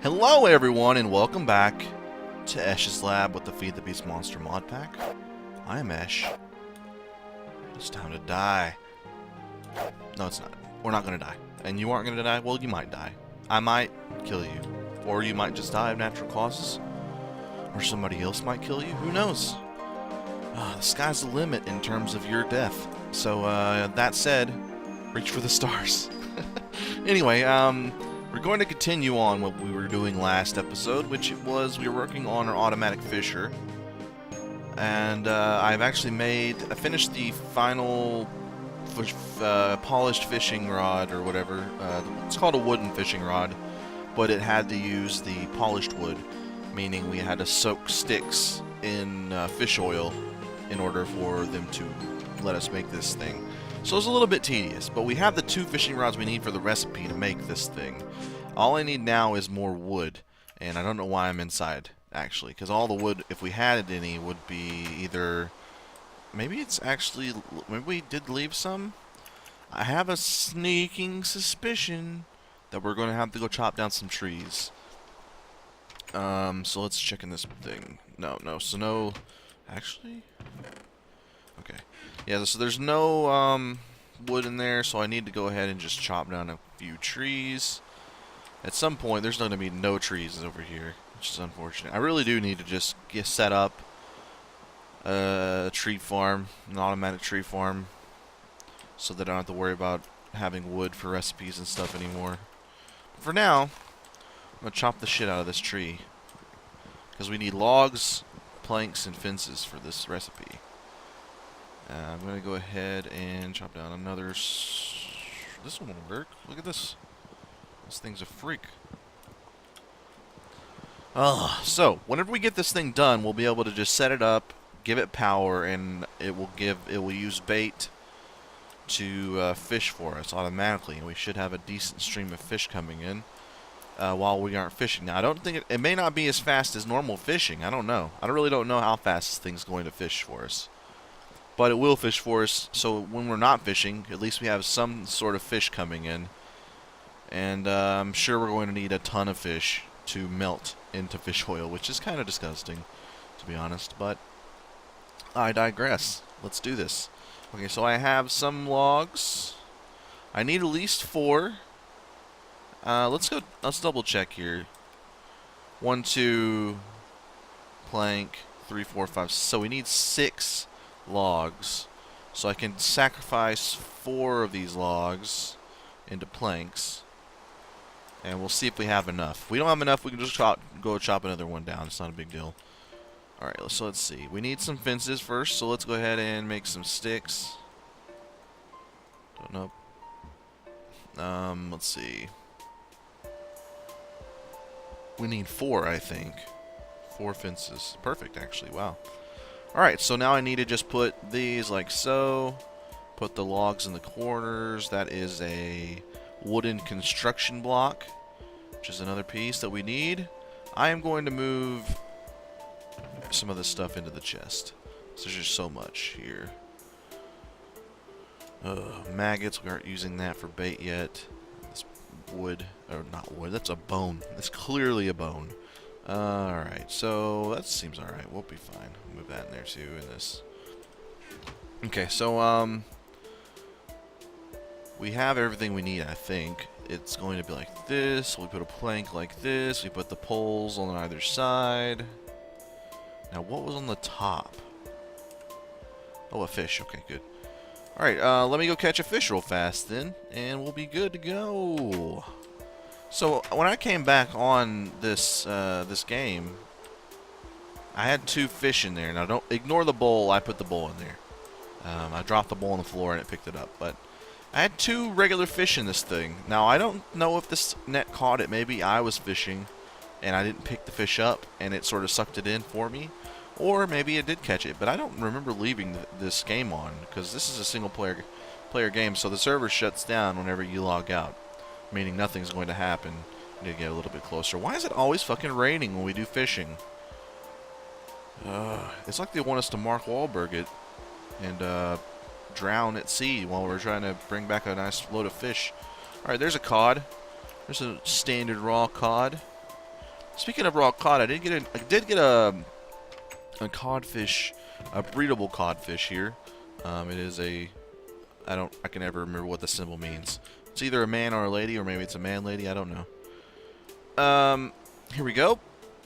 Hello everyone and welcome back to Esh's Lab with the Feed the Beast Monster mod pack. I am Esh. It's time to die. No, it's not. We're not gonna die. And you aren't gonna die? Well, you might die. I might kill you. Or you might just die of natural causes. Or somebody else might kill you. Who knows? The sky's the limit in terms of your death. So, that said, reach for the stars. Anyway, we're going to continue on what we were doing last episode, which was we were working on our automatic fisher. And I finished the final polished fishing rod or whatever. It's called a wooden fishing rod, but it had to use the polished wood, meaning we had to soak sticks in fish oil in order for them to let us make this thing. So it's a little bit tedious, but we have the 2 fishing rods we need for the recipe to make this thing. All I need now is more wood, and I don't know why I'm inside, actually, because all the wood, if we had any, would be either... Maybe we did leave some? I have a sneaking suspicion that we're going to have to go chop down some trees. So let's check in this thing. No. Actually? Okay. Yeah, so there's no wood in there, so I need to go ahead and just chop down a few trees. At some point, there's going to be no trees over here, which is unfortunate. I really do need to just get set up a tree farm, an automatic tree farm, so that I don't have to worry about having wood for recipes and stuff anymore. But for now, I'm going to chop the shit out of this tree, because we need logs, planks, and fences for this recipe. I'm going to go ahead and chop down another... This one will work. Look at this. This thing's a freak. So, whenever we get this thing done, we'll be able to just set it up, give it power, and it will use bait to fish for us automatically. And we should have a decent stream of fish coming in while we aren't fishing. Now, I don't think it may not be as fast as normal fishing. I don't know. I really don't know how fast this thing's going to fish for us. But it will fish for us, so when we're not fishing, at least we have some sort of fish coming in. And I'm sure we're going to need a ton of fish to melt into fish oil, which is kind of disgusting, to be honest. But I digress. Let's do this. Okay, so I have some logs. I need at least 4. Let's double check here. 1, 2, plank, 3, 4, 5. So we need 6 logs. So I can sacrifice 4 of these logs into planks. And we'll see if we have enough. If we don't have enough, we can just go chop another one down. It's not a big deal. Alright, so let's see. We need some fences first, so let's go ahead and make some sticks. Don't know. Let's see. We need 4, I think. 4 fences. Perfect, actually. Wow. Alright, so now I need to just put these like so. Put the logs in the corners. That is a wooden construction block, which is another piece that we need. I am going to move some of this stuff into the chest. So there's just so much here. Maggots, we aren't using that for bait yet. This wood, or not wood, that's a bone. That's clearly a bone. Alright, so that seems alright. We'll be fine. Move that in there too, in this. Okay, so, we have everything we need, I think. It's going to be like this. We put a plank like this. We put the poles on either side. Now, what was on the top? Oh, a fish. Okay, good. Alright, let me go catch a fish real fast then, and we'll be good to go. So, when I came back on this this game, I had 2 fish in there. Now, don't ignore the bowl. I put the bowl in there. I dropped the bowl on the floor and it picked it up, but I had 2 regular fish in this thing. Now, I don't know if this net caught it. Maybe I was fishing and I didn't pick the fish up and it sort of sucked it in for me. Or maybe it did catch it, but I don't remember leaving this game on, because this is a single player game, so the server shuts down whenever you log out, meaning nothing's going to happen. I need to get a little bit closer. Why is it always fucking raining when we do fishing? It's like they want us to Mark Wahlberg it and drown at sea while we're trying to bring back a nice load of fish. Alright, there's a cod. There's a standard raw cod. Speaking of raw cod, I did get a codfish, a breedable codfish here. It is a, I can never remember what the symbol means. It's either a man or a lady, or maybe it's a man lady, I don't know. Here we go.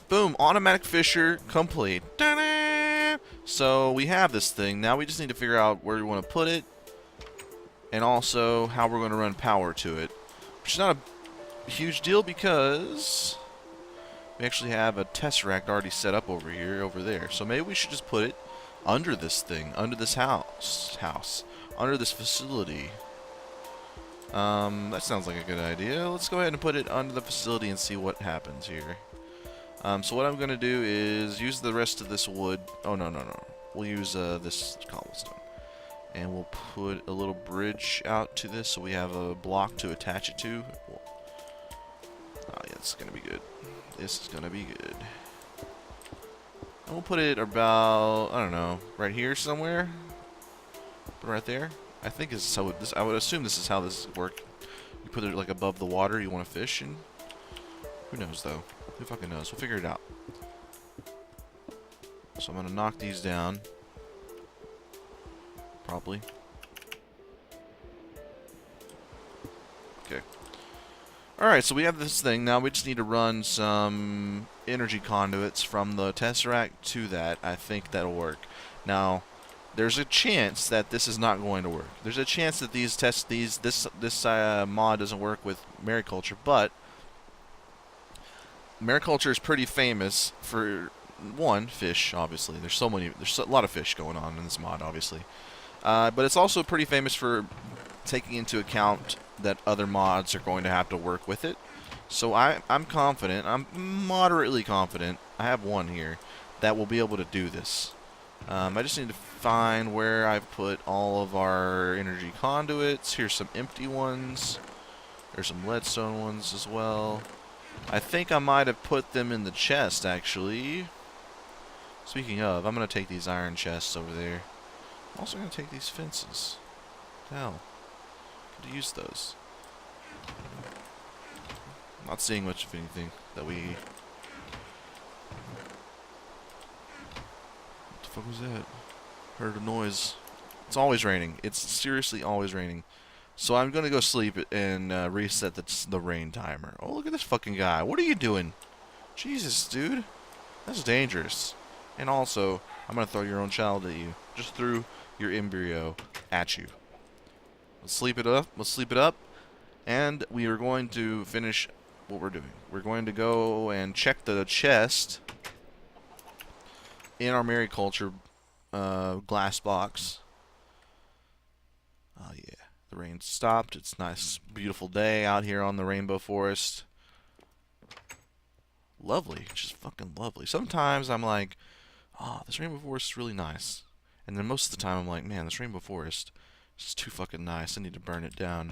Boom, automatic fisher complete. Ta-da! So we have this thing. Now we just need to figure out where we want to put it, and also how we're going to run power to it. Which is not a huge deal because we actually have a tesseract already set up over here, over there. So maybe we should just put it under this thing, under this house, under this facility. That sounds like a good idea. Let's go ahead and put it under the facility and see what happens here. So what I'm going to do is use the rest of this wood. Oh, no. We'll use this cobblestone. And we'll put a little bridge out to this so we have a block to attach it to. Oh, yeah, this is going to be good. This is going to be good. And we'll put it about, I don't know, right here somewhere. Put it right there. I think this is how this. I would assume this is how this works. You put it like above the water you want to fish in. Who knows though? Who fucking knows? We'll figure it out. So I'm gonna knock these down. Probably. Okay. Alright, so we have this thing. Now we just need to run some energy conduits from the tesseract to that. I think that'll work. Now, there's a chance that this is not going to work. There's a chance that this mod doesn't work with Mariculture, but Mariculture is pretty famous for, one, fish, obviously. There's a lot of fish going on in this mod, obviously. But it's also pretty famous for taking into account that other mods are going to have to work with it. So I'm confident, I'm moderately confident, I have one here, that we'll be able to do this. I just need to find where I've put all of our energy conduits. Here's some empty ones. There's some leadstone ones as well. I think I might have put them in the chest, actually. Speaking of, I'm going to take these iron chests over there. I'm also going to take these fences. Hell, could use those. Not seeing much of anything that we... What the fuck was that? Heard a noise. It's always raining. It's seriously always raining. So I'm going to go sleep and reset the rain timer. Oh, look at this fucking guy. What are you doing? Jesus, dude. That's dangerous. And also, I'm going to throw your own child at you. Just threw your embryo at you. Let's sleep it up. Let's sleep it up. And we are going to finish what we're doing. We're going to go and check the chest in our Mariculture glass box. Oh, yeah. The rain stopped. It's a nice, beautiful day out here on the Rainbow Forest. Lovely. Just fucking lovely. Sometimes I'm like, oh, this Rainbow Forest is really nice. And then most of the time I'm like, man, this Rainbow Forest is just too fucking nice. I need to burn it down.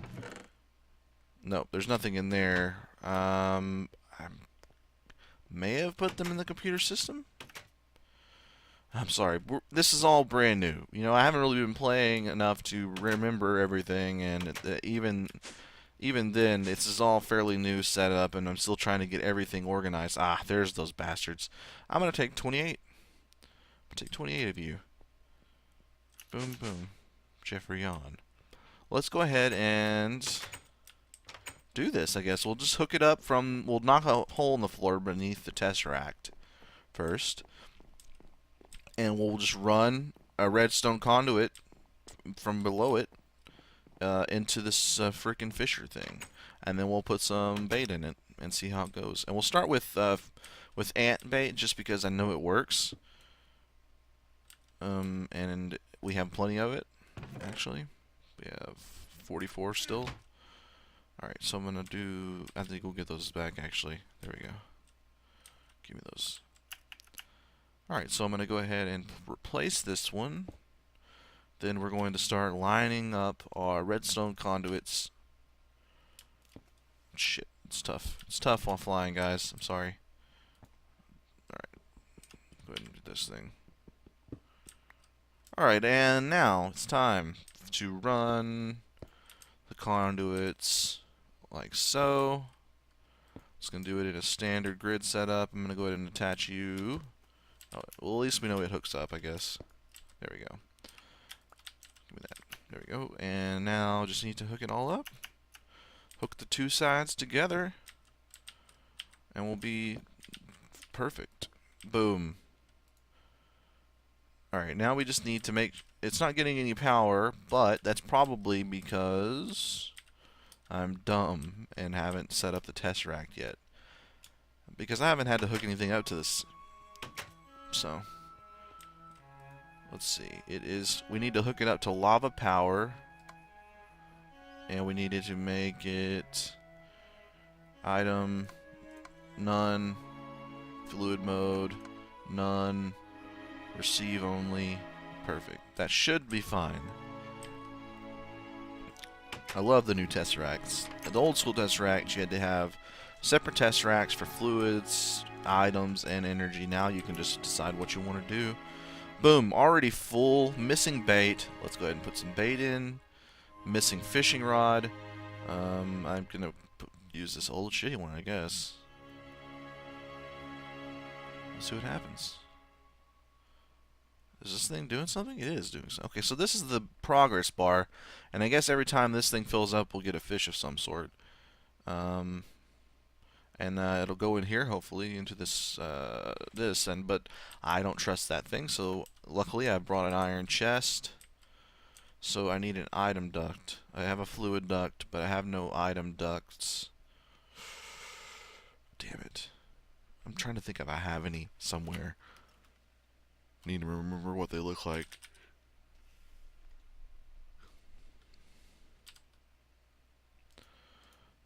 Nope, there's nothing in there. I may have put them in the computer system. I'm sorry. This is all brand new. You know, I haven't really been playing enough to remember everything, and even then, this is all fairly new setup, and I'm still trying to get everything organized. Ah, there's those bastards. I'm gonna take 28. I'm gonna take 28 of you. Boom, boom. Jeffrey on. Let's go ahead and do this, I guess. We'll just hook it up from... We'll knock a hole in the floor beneath the tesseract first. And we'll just run a redstone conduit from below it into this frickin' fisher thing. And then we'll put some bait in it and see how it goes. And we'll start with ant bait just because I know it works. And we have plenty of it, actually. We have 44 still. Alright, so I'm going to do... I think we'll get those back, actually. There we go. Give me those. Alright, so I'm going to go ahead and replace this one. Then we're going to start lining up our redstone conduits. Shit, it's tough. It's tough while flying, guys. I'm sorry. Alright, go ahead and do this thing. Alright, and now it's time to run the conduits like so. Just going to do it in a standard grid setup. I'm going to go ahead and attach you. Oh, well, at least we know it hooks up, I guess. There we go. Give me that. There we go. And now just need to hook it all up. Hook the two sides together. And we'll be perfect. Boom. Alright, now we just need to make... It's not getting any power, but that's probably because I'm dumb and haven't set up the Tesseract yet. Because I haven't had to hook anything up to this. So, let's see. It is... We need to hook it up to lava power. And we needed to make it... Item... None. Fluid mode. None. Receive only. Perfect. That should be fine. I love the new Tesseracts. The old school Tesseracts, you had to have separate Tesseracts for fluids, items, and energy. Now you can just decide what you want to do. Boom. Already full. Missing bait. Let's go ahead and put some bait in. Missing fishing rod. I'm going to use this old shitty one, I guess. Let's see what happens. Is this thing doing something? It is doing something. Okay, so this is the progress bar, and I guess every time this thing fills up, we'll get a fish of some sort. And it'll go in here, hopefully, into this, but I don't trust that thing, so luckily I brought an iron chest. So I need an item duct. I have a fluid duct, but I have no item ducts. Damn it. I'm trying to think if I have any somewhere. Need to remember what they look like.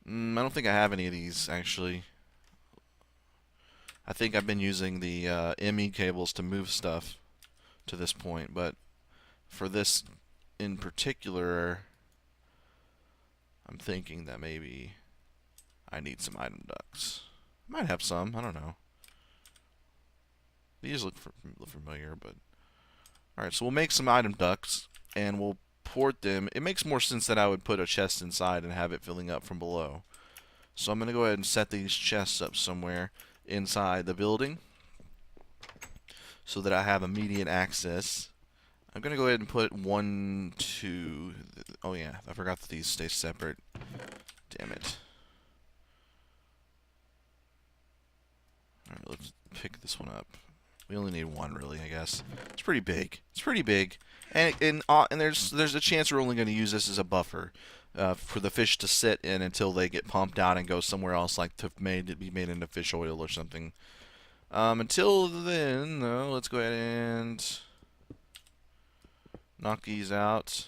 I don't think I have any of these, actually. I think I've been using the ME cables to move stuff to this point, but for this in particular, I'm thinking that maybe I need some item ducts. Might have some, I don't know. These look familiar, but... Alright, so we'll make some item ducts, and we'll port them. It makes more sense that I would put a chest inside and have it filling up from below. So I'm going to go ahead and set these chests up somewhere inside the building, so that I have immediate access. I'm going to go ahead and put 1, 2... Oh yeah, I forgot that these stay separate. Damn it. Alright, let's pick this one up. We only need one, really, I guess. It's pretty big. It's pretty big, and there's a chance we're only going to use this as a buffer for the fish to sit in until they get pumped out and go somewhere else, like to be made into fish oil or something. Until then, though, let's go ahead and knock these out.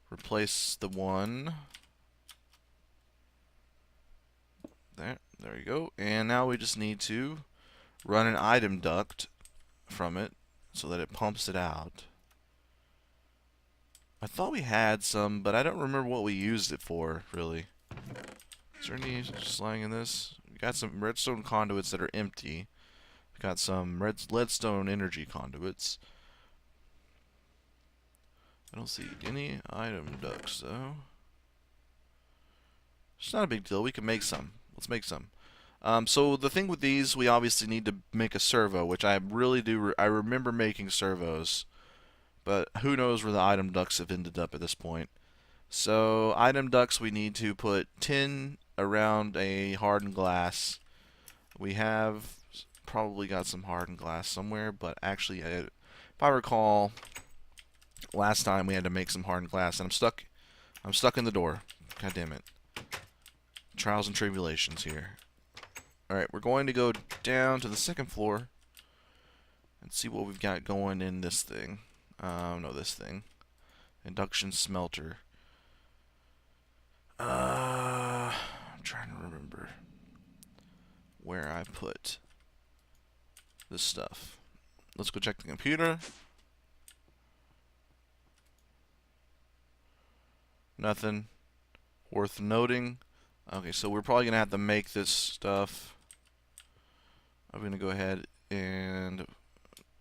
Replace the one. There you go. And now we just need to run an item duct from it so that it pumps it out. I thought we had some, but I don't remember what we used it for, really. Is there any slang in this? We got some redstone conduits that are empty. We got some leadstone energy conduits. I don't see any item ducts, though. It's not a big deal. We can make some. Let's make some. So the thing with these, we obviously need to make a servo, which I really do. I remember making servos, but who knows where the item ducts have ended up at this point. So item ducts, we need to put 10 around a hardened glass. We have probably got some hardened glass somewhere, but actually, if I recall, last time we had to make some hardened glass, and I'm stuck in the door. God damn it. Trials and tribulations here. Alright, we're going to go down to the second floor and see what we've got going in this thing. No, this thing. Induction smelter. I'm trying to remember where I put this stuff. Let's go check the computer. Nothing worth noting. Okay, so we're probably going to have to make this stuff. I'm going to go ahead and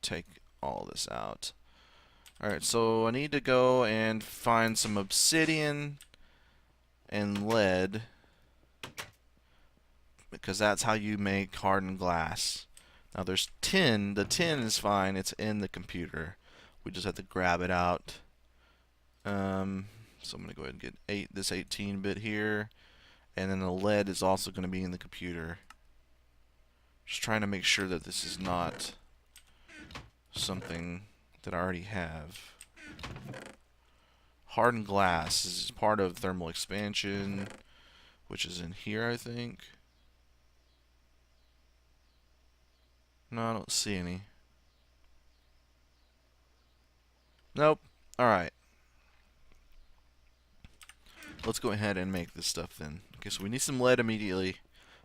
take all this out. Alright, so I need to go and find some obsidian and lead, because that's how you make hardened glass. Now there's tin. The tin is fine. It's in the computer. We just have to grab it out. So I'm going to go ahead and get this 18-bit here. And then the lead is also going to be in the computer. Just trying to make sure that this is not something that I already have. Hardened glass is part of thermal expansion, which is in here, I think. No, I don't see any. Nope. Alright. Let's go ahead and make this stuff then. Okay, so we need some lead immediately.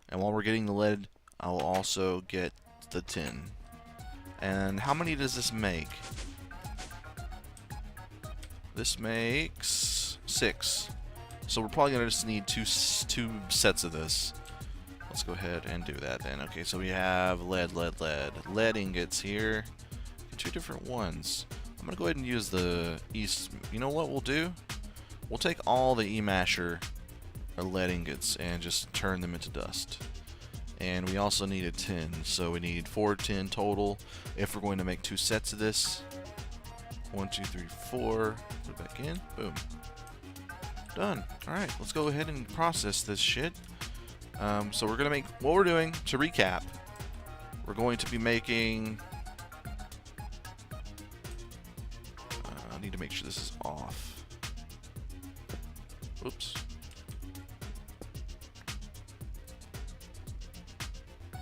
And while we're getting the lead, I'll also get the tin. And how many does this make? This makes 6. So we're probably going to just need two sets of this. Let's go ahead and do that then. Okay, so we have lead ingots here. 2 different ones. I'm going to go ahead and use the East. You know what we'll do? We'll take all the E-masher or lead ingots and just turn them into dust. And we also need a tin, so we need 4 tin total if we're going to make 2 sets of this. 1, 2, 3, 4. Put it back in. Boom. Done. Alright, let's go ahead and process this shit. So we're going to make, what we're doing, to recap, we're going to be making, I need to make sure this is off. Oops. Okay,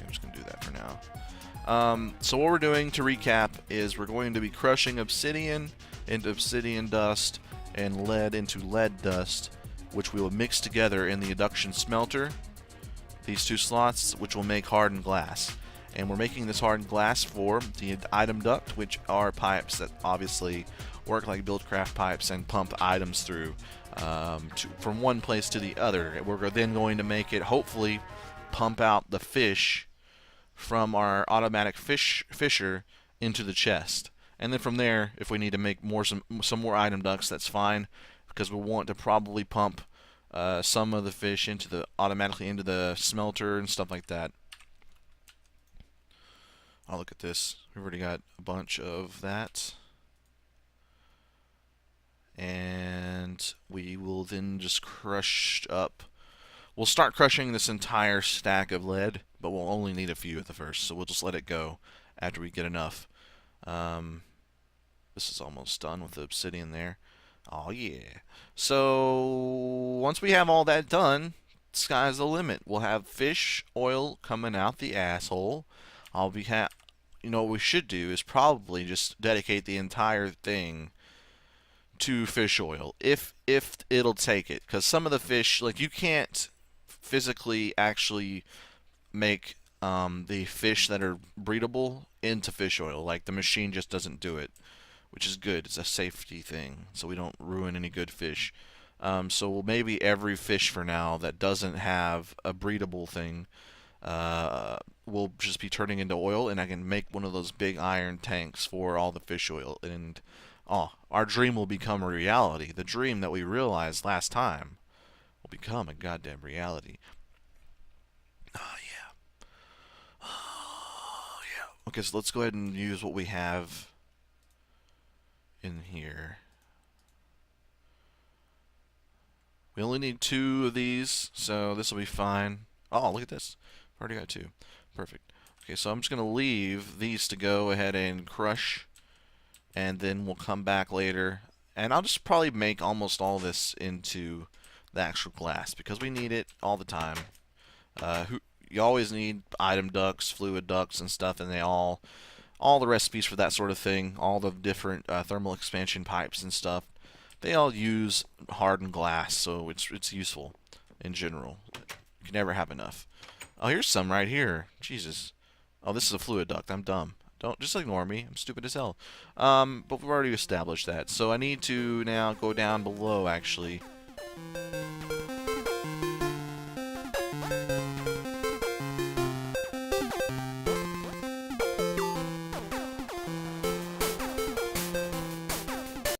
I'm just going to do that for now. So what we're doing, to recap, is we're going to be crushing obsidian into obsidian dust and lead into lead dust, which we will mix together in the induction smelter, these 2 slots, which will make hardened glass. And we're making this hardened glass for the item duct, which are pipes that obviously work like Buildcraft pipes and pump items through from one place to the other. We're then going to make it, hopefully, pump out the fish from our automatic fisher into the chest. And then from there, if we need to make some more item ducts, that's fine, because we want to probably pump some of the fish automatically into the smelter and stuff like that. Oh, look at this. We've already got a bunch of that. And we will then just crush up. We'll start crushing this entire stack of lead, but we'll only need a few at the first, so we'll just let it go after we get enough. This is almost done with the obsidian there. Oh yeah. So once we have all that done, sky's the limit. We'll have fish oil coming out the asshole. You know what we should do is probably just dedicate the entire thing to fish oil, if it'll take it, because some of the fish, like, you can't physically actually make the fish that are breedable into fish oil. Like, the machine just doesn't do it, which is good. It's a safety thing, so we don't ruin any good fish. So maybe every fish for now that doesn't have a breedable thing will just be turning into oil, and I can make one of those big iron tanks for all the fish oil. And our dream will become a reality. The dream that we realized last time will become a goddamn reality. Oh yeah. Oh yeah. Okay, so let's go ahead and use what we have in here. We only need 2 of these, so this will be fine. Oh, look at this. I've already got 2. Perfect. Okay, so I'm just going to leave these to go ahead and crush, and then we'll come back later. And I'll just probably make almost all this into the actual glass, because we need it all the time. You always need item ducts, fluid ducts, and stuff, and all the recipes for that sort of thing, all the different thermal expansion pipes and stuff, they all use hardened glass, so it's useful in general. You can never have enough. Oh, here's some right here. Jesus. Oh, this is a fluid duct. I'm dumb. Don't just ignore me. I'm stupid as hell. But we've already established that. So I need to now go down below, actually,